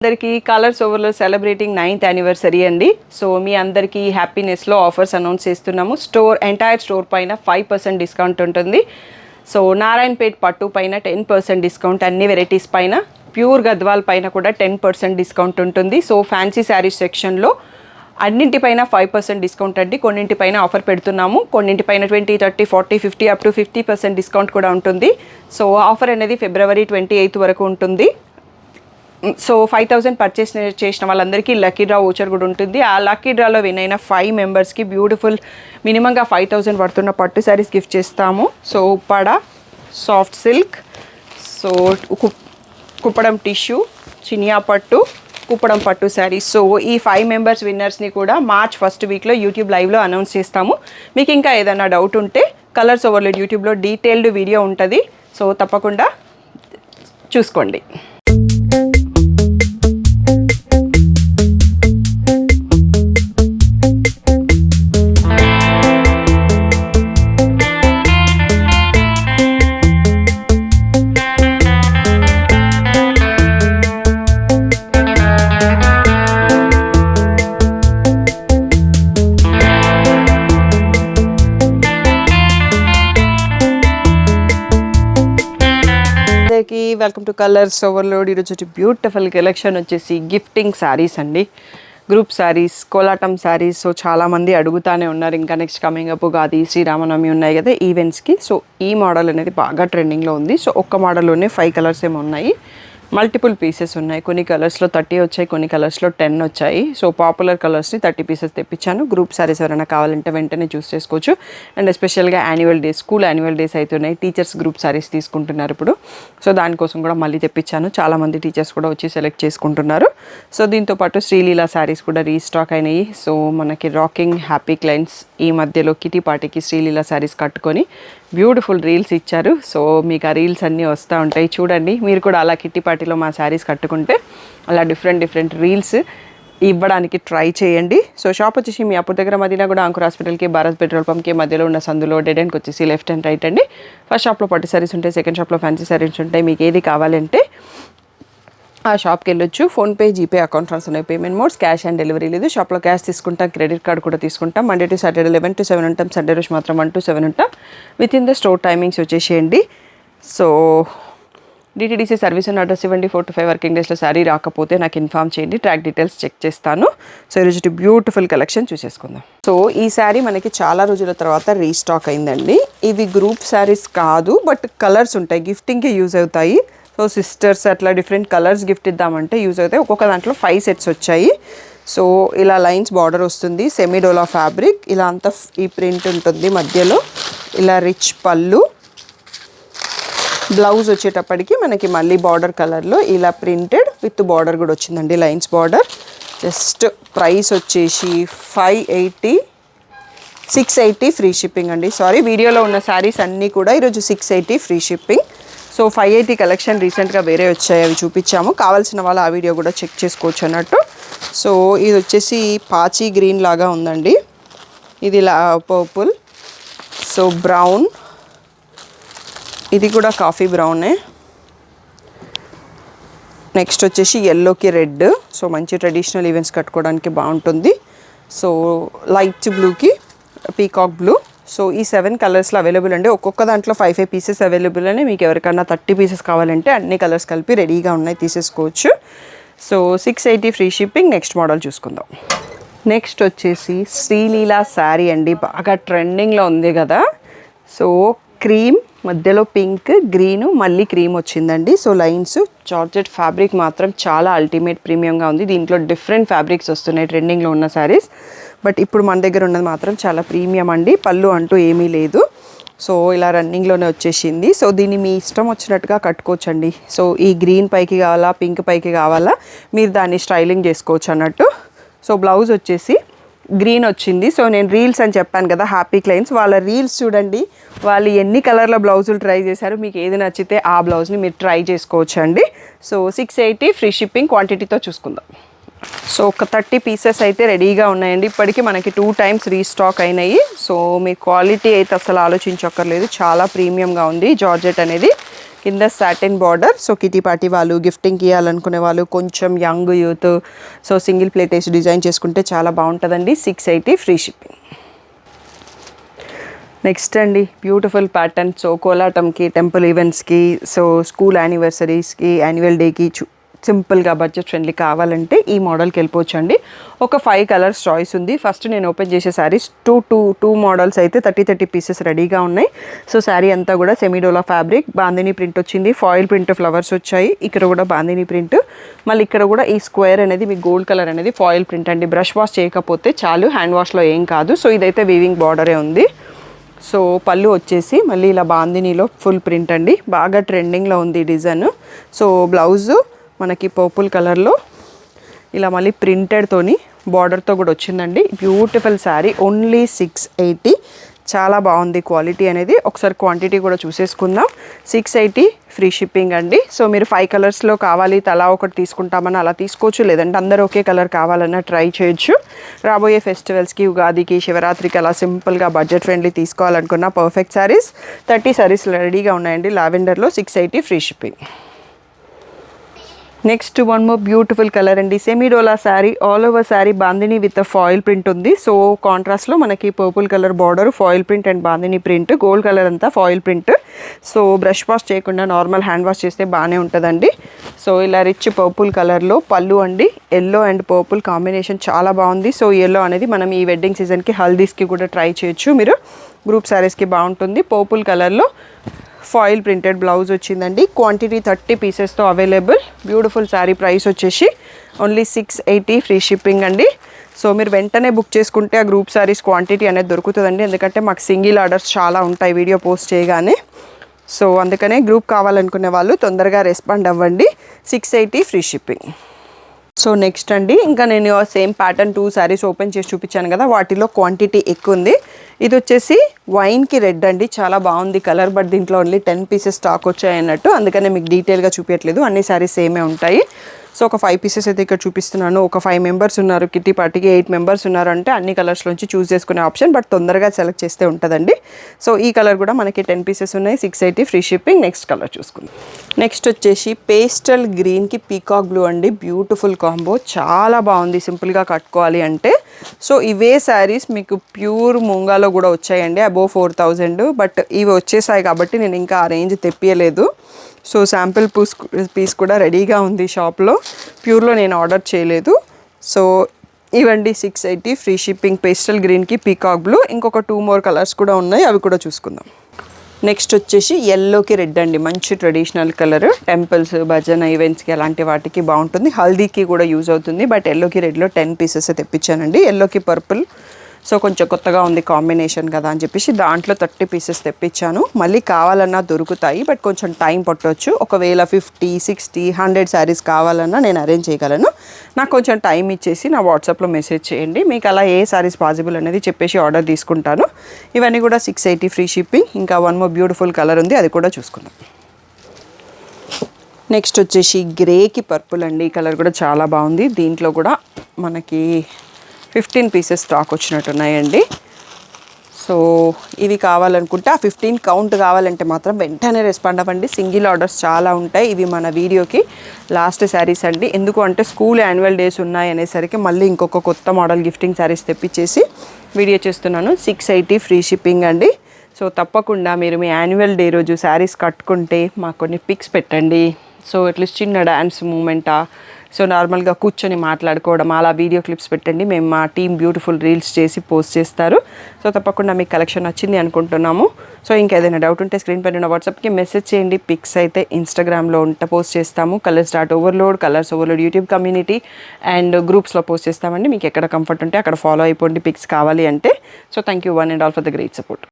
అందరికీ కలర్స్ ఓవర్లో celebrating 9th anniversary అండి. సో మీ అందరికీ హ్యాపీనెస్లో ఆఫర్స్ అనౌన్స్ చేస్తున్నాము. ఎంటైర్ స్టోర్ పైన 5% డిస్కౌంట్ ఉంటుంది. సో నారాయణపేట్ పట్టు పైన 10% డిస్కౌంట్, అన్ని వెరైటీస్ పైన, ప్యూర్ గద్వాల్ పైన కూడా 10% డిస్కౌంట్ ఉంటుంది. సో ఫ్యాన్సీ శారీస్ సెక్షన్లో అన్నింటిపైన 5% డిస్కౌంట్ అండి. కొన్నింటిపైన ఆఫర్ పెడుతున్నాము, కొన్నింటిపైన 20, 30, 40, 50 అప్ టు 50% డిస్కౌంట్ కూడా ఉంటుంది. సో ఆఫర్ అనేది February 28 వరకు ఉంటుంది. సో 5,000 పర్చేస్ చేసిన వాళ్ళందరికీ లక్కీ డ్రా ఓచర్ కూడా ఉంటుంది. ఆ లక్కీ డ్రాలో విన్ అయిన 5 మెంబర్స్కి బ్యూటిఫుల్ మినిమంగా 5,000 పడుతున్న పట్టు శారీస్ గిఫ్ట్ చేస్తాము. So Uppada, soft silk, so Kuppadam tissue, Chiniya పట్టు, కుప్పడం పట్టు శారీస్. సో ఈ 5 మెంబర్స్ విన్నర్స్ని కూడా మార్చ్ 1st వీక్లో యూట్యూబ్ లైవ్లో అనౌన్స్ చేస్తాము. మీకు ఇంకా ఏదైనా డౌట్ ఉంటే కలర్స్ ఓవర్లోడ్ యూట్యూబ్లో డీటెయిల్డ్ వీడియో ఉంటుంది. సో తప్పకుండా చూసుకోండి. Welcome to colours overload. ఈరోజు బ్యూటిఫుల్ కలెక్షన్ వచ్చేసి గిఫ్టింగ్ శారీస్ అండి, గ్రూప్ శారీస్, కోలాటం శారీస్. సో చాలామంది అడుగుతానే ఉన్నారు. ఇంకా next coming up Ugadi, Sriramanavami ఉన్నాయి కదా ఈవెంట్స్కి. సో ఈ మోడల్ అనేది బాగా ట్రెండింగ్లో ఉంది. సో ఒక్క మోడల్లోనే 5 కలర్స్ ఏమో ఉన్నాయి, మల్టిపుల్ పీసెస్ ఉన్నాయి. కొన్ని కలర్స్లో 30 వచ్చాయి, కొన్ని కలర్స్లో 10 వచ్చాయి. సో పాపులర్ కలర్స్ని 30 పీసెస్ తెప్పించాను. గ్రూప్ శారీస్ ఎవరైనా కావాలంటే వెంటనే చూస్ చేసుకోవచ్చు. అండ్ ఎస్పెషల్గా annual days, school annual days అవుతున్నాయి, టీచర్స్ గ్రూప్ శారీస్ తీసుకుంటున్నారు ఇప్పుడు. సో దానికోసం కూడా మళ్ళీ తెప్పించాను. చాలామంది టీచర్స్ కూడా వచ్చి సెలెక్ట్ చేసుకుంటున్నారు. సో దీంతోపాటు శ్రీలీలా శారీస్ కూడా రీస్టాక్ అయినాయి. సో మనకి రాకింగ్ హ్యాపీ క్లయింట్స్ ఈ మధ్యలో కిటీ పార్టీకి శ్రీలీలా శారీస్ కట్టుకొని బ్యూటిఫుల్ రీల్స్ ఇచ్చారు. సో మీకు ఆ రీల్స్ అన్నీ వస్తూ ఉంటాయి, చూడండి. మీరు కూడా అలా కిట్టి పార్టీలో మా శారీస్ కట్టుకుంటే అలా డిఫరెంట్ రీల్స్ ఇవ్వడానికి ట్రై చేయండి. సో షాప్ వచ్చేసి మీ అప్పుడు దగ్గర మదీనా కూడా అంకుర్ హాస్పిటల్కి, భారత్ పెట్రోల్ పంప్కి మధ్యలో ఉన్న సందులో డెడ్ ఎండ్కి వచ్చేసి లెఫ్ట్ అండ్ రైట్ అండి. ఫస్ట్ షాప్లో పట్టు శారీస్ ఉంటాయి, సెకండ్ షాప్లో ఫ్యాన్సీ శారీస్ ఉంటాయి. మీకు ఏది కావాలంటే ఆ షాప్కి వెళ్ళొచ్చు. ఫోన్పే, జీపే అకౌంట్ ట్రాన్స్ఫర్ ఉన్నాయి. Payment modes cash on delivery లేదు. షాప్లో క్యాష్ తీసుకుంటాం, క్రెడిట్ కార్డ్ కూడా తీసుకుంటాం. మండే టు సాటర్డే 11 to 7 ఉంటాం, సండే రోజు మాత్రం 1 to 7 ఉంటాం. With in the store timings వచ్చేసేయండి. సో డిటీడీసీ సర్వీస్ అని అడ్రస్ ఇవ్వండి. 4 to 5 వర్కింగ్ డేస్లో శారీ రాకపోతే నాకు ఇన్ఫామ్ చేయండి, ట్రాక్ డీటెయిల్స్ చెక్ చేస్తాను. సో ఈరోజు బ్యూటిఫుల్ కలెక్షన్ చూసేసుకుందాం. సో ఈ శారీ మనకి చాలా రోజుల తర్వాత రీస్టాక్ అయిందండి. ఇవి గ్రూప్ శారీస్ కాదు, బట్ కలర్స్ ఉంటాయి, గిఫ్టింగ్కి యూజ్ అవుతాయి. సో సిస్టర్స్ అట్లా డిఫరెంట్ కలర్స్ గిఫ్ట్ ఇద్దామంటే యూజ్ అవుతాయి. ఒక్కొక్క దాంట్లో 5 సెట్స్ వచ్చాయి. సో ఇలా లైన్స్ బార్డర్ వస్తుంది, సెమీడోలా ఫ్యాబ్రిక్, ఇలా అంతా ఈ ప్రింట్ ఉంటుంది మధ్యలో. ఇలా రిచ్ పళ్ళు, బ్లౌజ్ వచ్చేటప్పటికి మనకి మళ్ళీ బార్డర్ కలర్లో ఇలా ప్రింటెడ్ విత్ బార్డర్ కూడా వచ్చిందండి, లైన్స్ బార్డర్. జస్ట్ ప్రైస్ వచ్చేసి 680 ఫ్రీ షిప్పింగ్ అండి. సారీ, వీడియోలో ఉన్న శారీస్ అన్నీ కూడా ఈరోజు 680 ఫ్రీ షిప్పింగ్. సో 580 కలెక్షన్ రీసెంట్గా వేరే వచ్చాయి, అవి చూపించాము. కావాల్సిన వాళ్ళు ఆ వీడియో కూడా చెక్ చేసుకోవచ్చు అన్నట్టు. సో ఇది వచ్చేసి పాచి గ్రీన్ లాగా ఉందండి, ఇది పర్పుల్, సో బ్రౌన్, ఇది కూడా కాఫీ బ్రౌనే. నెక్స్ట్ వచ్చేసి ఎల్లోకి రెడ్. సో మంచి ట్రెడిషనల్ ఈవెంట్స్ కట్టుకోవడానికి బాగుంటుంది. సో లైట్ బ్లూకి పీకాక్ బ్లూ. సో ఈ 7 కలర్స్లో అవైలబుల్ అండి. ఒక్కొక్క దాంట్లో 5 పీసెస్ అవైలబుల్ అని. మీకు ఎవరికన్నా 30 పీసెస్ కావాలంటే అన్ని కలర్స్ కలిపి రెడీగా ఉన్నాయి, తీసేసుకోవచ్చు. So 680 free shipping. Next model చూసుకుందాం. నెక్స్ట్ వచ్చేసి శ్రీలీలా శారీ అండి, బాగా ట్రెండింగ్లో ఉంది కదా. సో క్రీమ్ మధ్యలో పింక్, గ్రీన్, మళ్ళీ క్రీమ్ వచ్చిందండి. సో లైన్స్, జార్జెట్ ఫ్యాబ్రిక్ మాత్రం చాలా అల్టిమేట్ ప్రీమియంగా ఉంది. దీంట్లో డిఫరెంట్ ఫ్యాబ్రిక్స్ వస్తున్నాయి ట్రెండింగ్లో ఉన్న శారీస్. బట్ ఇప్పుడు మన దగ్గర ఉన్నది మాత్రం చాలా ప్రీమియం అండి. పళ్ళు అంటూ ఏమీ లేదు. సో ఇలా రన్నింగ్లోనే వచ్చేసింది. సో దీన్ని మీ ఇష్టం వచ్చినట్టుగా కట్టుకోవచ్చండి. సో ఈ గ్రీన్ పైకి కావాలా, పింక్ పైకి కావాలా, మీరు దాన్ని స్టైలింగ్ చేసుకోవచ్చు అన్నట్టు. సో బ్లౌజ్ వచ్చేసి గ్రీన్ వచ్చింది. సో నేను రీల్స్ అని చెప్పాను కదా, హ్యాపీ క్లయింట్స్ వాళ్ళ రీల్స్ చూడండి, వాళ్ళు ఎన్ని కలర్ల బ్లౌజులు ట్రై చేశారు. మీకు ఏది నచ్చితే ఆ బ్లౌజ్ని మీరు ట్రై చేసుకోవచ్చు అండి. So 680 free shipping. క్వాంటిటీతో చూసుకుందాం. సో ఒక 30 పీసెస్ అయితే రెడీగా ఉన్నాయండి. ఇప్పటికీ మనకి 2 times రీస్టాక్ అయినాయి. సో మీ క్వాలిటీ అయితే అసలు ఆలోచించక్కర్లేదు, చాలా ప్రీమియంగా ఉంది. జార్జెట్ అనేది కింద satin border. So kitty party వాళ్ళు, గిఫ్టింగ్కి ఇవ్వాలనుకునే వాళ్ళు, కొంచెం young youth, so single plate వేసి డిజైన్ చేసుకుంటే చాలా బాగుంటుందండి. 680 ఫ్రీ షిప్పింగ్. నెక్స్ట్ అండి బ్యూటిఫుల్ ప్యాటర్న్. సో కోలాటంకి, టెంపుల్ ఈవెంట్స్కి, సో స్కూల్ యానివర్సరీస్కి, యాన్యువల్ డేకి సింపుల్గా బడ్జెట్ ఫ్రెండ్లీ కావాలంటే ఈ మోడల్కి వెళ్ళిపోవచ్చు అండి. ఒక 5 కలర్స్ చాయిస్ ఉంది. ఫస్ట్ నేను ఓపెన్ చేసే శారీస్ టూ మోడల్స్ అయితే 30 పీసెస్ రెడీగా ఉన్నాయి. సో శారీ అంతా కూడా సెమీడోలా ఫ్యాబ్రిక్, బాందిని ప్రింట్ వచ్చింది, ఫాయిల్ ప్రింట్ ఫ్లవర్స్ వచ్చాయి. ఇక్కడ కూడా బాందిని ప్రింట్, మళ్ళీ ఇక్కడ కూడా ఈ స్క్వేర్ అనేది మీకు గోల్డ్ కలర్ అనేది ఫాయిల్ ప్రింట్ అండి. బ్రష్ వాష్ చేయకపోతే చాలు, హ్యాండ్ వాష్లో ఏం కాదు. సో ఇదైతే వీవింగ్ బార్డరే ఉంది. సో పళ్ళు వచ్చేసి మళ్ళీ ఇలా బాందినీలో ఫుల్ ప్రింట్ అండి, బాగా ట్రెండింగ్లో ఉంది డిజైన్. సో బ్లౌజు మనకి పర్పుల్ కలర్లో ఇలా మళ్ళీ ప్రింటెడ్తోని బార్డర్తో కూడా వచ్చిందండి. Beautiful sari, only 680. చాలా బాగుంది క్వాలిటీ అనేది. ఒకసారి క్వాంటిటీ కూడా చూసేసుకుందాం. 680 ఫ్రీ షిప్పింగ్ అండి. సో మీరు 5 కలర్స్లో కావాలి, తలా ఒకటి తీసుకుంటామని అలా తీసుకోవచ్చు, లేదంటే అందరూ ఒకే కలర్ కావాలన్నా ట్రై చేయొచ్చు. రాబోయే ఫెస్టివల్స్కి, ఉగాదికి, శివరాత్రికి అలా సింపుల్గా బడ్జెట్ ఫ్రెండ్లీ తీసుకోవాలనుకున్న పర్ఫెక్ట్ శారీస్ 30 శారీస్ రెడీగా ఉన్నాయండి. లావెండర్లో 680 free shipping. Next one more beautiful colour అండి. సెమీడోలా sari, all over sari bandhani with foil print ఉంది. సో కాంట్రాస్ట్లో మనకి purple colour border, foil print and bandhani print, gold colour అంతా foil print. So brush wash చేయకుండా నార్మల్ హ్యాండ్ వాష్ చేస్తే బాగానే ఉంటుందండి. సో ఇలా రిచ్ పర్పుల్ కలర్లో పళ్ళు అండి. ఎల్లో అండ్ పర్పుల్ కాంబినేషన్ చాలా బాగుంది. సో ఎల్లో అనేది మనం ఈ వెడ్డింగ్ సీజన్కి, హల్దీస్కి కూడా ట్రై చేయొచ్చు మీరు. గ్రూప్ శారీస్కి బాగుంటుంది. పర్పుల్ కలర్లో ఫాయిల్ ప్రింటెడ్ బ్లౌజ్ వచ్చిందండి. క్వాంటిటీ 30 పీసెస్తో అవైలబుల్. బ్యూటిఫుల్ శారీ, ప్రైస్ వచ్చేసి ఓన్లీ 680 ఫ్రీ షిప్పింగ్ అండి. సో మీరు వెంటనే బుక్ చేసుకుంటే ఆ గ్రూప్ శారీస్ క్వాంటిటీ అనేది దొరుకుతుందండి. ఎందుకంటే మాకు సింగిల్ ఆర్డర్స్ చాలా ఉంటాయి వీడియో పోస్ట్ చేయగానే. సో అందుకనే గ్రూప్ కావాలనుకునే వాళ్ళు తొందరగా రెస్పాండ్ అవ్వండి. 680 ఫ్రీ షిప్పింగ్. సో నెక్స్ట్ అండి, ఇంకా నేను సేమ్ ప్యాటర్న్ 2 శారీస్ ఓపెన్ చేసి చూపించాను కదా, వాటిలో క్వాంటిటీ ఎక్కువ ఉంది. ఇది వచ్చేసి వైన్కి రెడ్ అండి, చాలా బాగుంది కలర్. బట్ దీంట్లో ఓన్లీ 10 పీసెస్ స్టాక్ వచ్చాయి అన్నట్టు, అందుకనే మీకు డీటెయిల్గా చూపించట్లేదు. అన్ని శారీస్ సేమే ఉంటాయి. సో ఒక 5 పీసెస్ అయితే ఇక్కడ చూపిస్తున్నాను. ఒక 5 మెంబర్స్ ఉన్నారు కిట్టి పార్టీకి, 8 మెంబర్స్ ఉన్నారు అంటే అన్ని కలర్స్లోంచి చూస్ చేసుకునే ఆప్షన్, బట్ తొందరగా సెలెక్ట్ చేస్తే ఉంటుందండి. సో ఈ కలర్ కూడా మనకి 10 పీసెస్ ఉన్నాయి. 680 ఫ్రీ షిప్పింగ్. నెక్స్ట్ కలర్ చూసుకుందాం. నెక్స్ట్ వచ్చేసి పేస్టల్ గ్రీన్కి పీకాక్ బ్లూ అండి. బ్యూటిఫుల్ కాంబో, చాలా బాగుంది సింపుల్గా కట్టుకోవాలి అంటే. సో ఇవే శారీస్ మీకు ప్యూర్ మూంగాలో కూడా వచ్చాయండి, అబోవ్ 4000. బట్ ఇవి వచ్చేసాయి కాబట్టి నేను ఇంకా ఆ రేంజ్ తెప్పియలేదు. సో శాంపిల్ పీస్ కూడా రెడీగా ఉంది షాప్లో. ప్యూర్లో నేను ఆర్డర్ చేయలేదు. సో ఇవండి 680 ఫ్రీ షిప్పింగ్. పేస్టల్ గ్రీన్కి పీకాక్ బ్లూ. ఇంకొక 2 మోర్ కలర్స్ కూడా ఉన్నాయి, అవి కూడా చూసుకుందాం. నెక్స్ట్ వచ్చేసి ఎల్లోకి రెడ్ అండి, మంచి ట్రెడిషనల్ కలర్. టెంపుల్స్, భజన ఈవెంట్స్కి అలాంటి వాటికి బాగుంటుంది. హల్దీకి కూడా యూజ్ అవుతుంది. బట్ ఎల్లోకి రెడ్లో 10 పీసెస్ తెప్పించానండి. ఎల్లోకి పర్పుల్, సో కొంచెం కొత్తగా ఉంది కాంబినేషన్ కదా అని చెప్పేసి దాంట్లో 30 పీసెస్ తెప్పించాను. మళ్ళీ కావాలన్నా దొరుకుతాయి, బట్ కొంచెం టైం పట్టవచ్చు. ఒకవేళ 50, 60, 100 శారీస్ కావాలన్నా నేను అరేంజ్ చేయగలను. నాకు కొంచెం టైం ఇచ్చేసి నా వాట్సాప్లో మెసేజ్ చేయండి. మీకు అలా ఏ శారీస్ పాసిబుల్ అనేది చెప్పేసి ఆర్డర్ తీసుకుంటాను. ఇవన్నీ కూడా 680 ఫ్రీ షిప్పింగ్. ఇంకా వన్ మోర్ బ్యూటిఫుల్ కలర్ ఉంది, అది కూడా చూసుకుందాం. నెక్స్ట్ వచ్చేసి గ్రేకి పర్పుల్ అండి. ఈ కలర్ కూడా చాలా బాగుంది. దీంట్లో కూడా మనకి 15 పీసెస్ స్టాక్ వచ్చినట్టున్నాయండి. సో ఇవి కావాలనుకుంటే ఆ 15 కౌంట్ కావాలంటే మాత్రం వెంటనే రెస్పాండ్ అవ్వండి. సింగిల్ ఆర్డర్స్ చాలా ఉంటాయి. ఇవి మన వీడియోకి లాస్ట్ శారీస్ అండి. ఎందుకు అంటే స్కూల్ యాన్యువల్ డేస్ ఉన్నాయి అనేసరికి మళ్ళీ ఇంకొక కొత్త మోడల్ గిఫ్టింగ్ శారీస్ తెప్పించేసి వీడియో చేస్తున్నాను. 680 ఫ్రీ షిప్పింగ్ అండి. సో తప్పకుండా మీరు మీ యాన్యువల్ డే రోజు శారీస్ కట్టుకుంటే మాకు కొన్ని పిక్స్ పెట్టండి. సో అట్లీస్ట్ చిన్న డ్యాన్స్ మూమెంటా, సో నార్మల్గా కూర్చొని మాట్లాడుకోవడం, అలా వీడియో క్లిప్స్ పెట్టండి. మేము మా టీం బ్యూటిఫుల్ రీల్స్ చేసి పోస్ట్ చేస్తారు. సో తప్పకుండా మీకు కలెక్షన్ నచ్చింది అనుకుంటున్నాము. సో ఇంకేదైనా డౌట్ ఉంటే స్క్రీన్ పైన ఉన్న వాట్సాప్కి మెసేజ్ చేయండి. పిక్స్ అయితే ఇన్స్టాగ్రామ్లో పోస్ట్ చేస్తాము. Colours overload, colours overload YouTube community and గ్రూప్స్లో పోస్ట్ చేస్తామండి. మీకు ఎక్కడ కంఫర్ట్ ఉంటే అక్కడ ఫాలో అయిపోండి పిక్స్ కావాలి అంటే. So thank you one and all for the great support.